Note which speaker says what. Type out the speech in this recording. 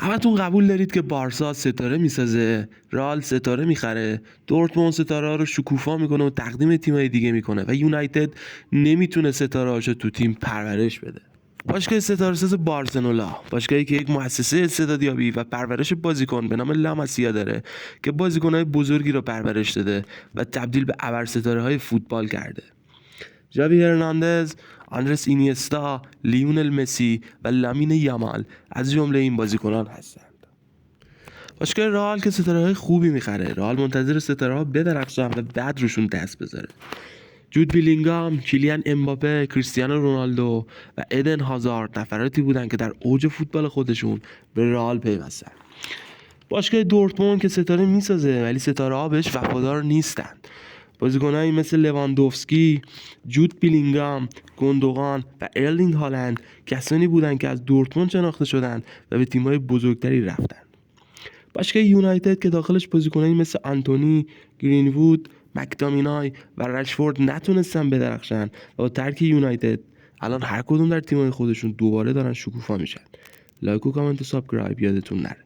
Speaker 1: همتون قبول دارید که بارسا ستاره میسازه، رئال ستاره میخره، دورتموند ستاره رو شکوفا میکنه و تقدیم تیمای دیگه میکنه و یونایتد نمیتونه ستاره هاشو تو تیم پرورش بده. باشگاه ستاره ساز بارسلونا، باشگاهی که یک مؤسسه استعدادیابی و پرورش بازیکن به نام لاماسیا داره که بازیکن‌های بزرگی رو پرورش داده و تبدیل به ابرستاره‌های فوتبال کرده. ژاوی هرناندز، آندرس اینیستا، لیونل مسی و لامین یامال از جمله این بازیکنان هستند. باشگاه رئال که ستاره‌های خوبی میخره، رئال منتظر ستاره‌ها بدرخشن و بعد روشون دست بذاره. جود بیلینگام، کیلیان امباپه، کریستیانو رونالدو و ایدن هازارد نفراتی بودن که در اوج فوتبال خودشون به رئال پیوستن. باشگاه دورتموند که ستاره میسازه ولی ستاره‌ها بهش وفادار نیستن. بازیکنایی مثل لواندوفسکی، جود بیلینگام، گوندوغان و ارلینگ هالند کسانی بودند که از دورتموند شناخته شدند و به تیم‌های بزرگتری رفتند. باشگاه یونایتد که داخلش بازیکنایی مثل آنتونی، گرین‌وود، مک‌تامینای و رشفورد نتونستن بدرخشن و با ترک یونایتد الان هر کدوم در تیم‌های خودشون دوباره دارن شکوفا میشن. لایک و کامنت و سابسکرایب یادتون نره.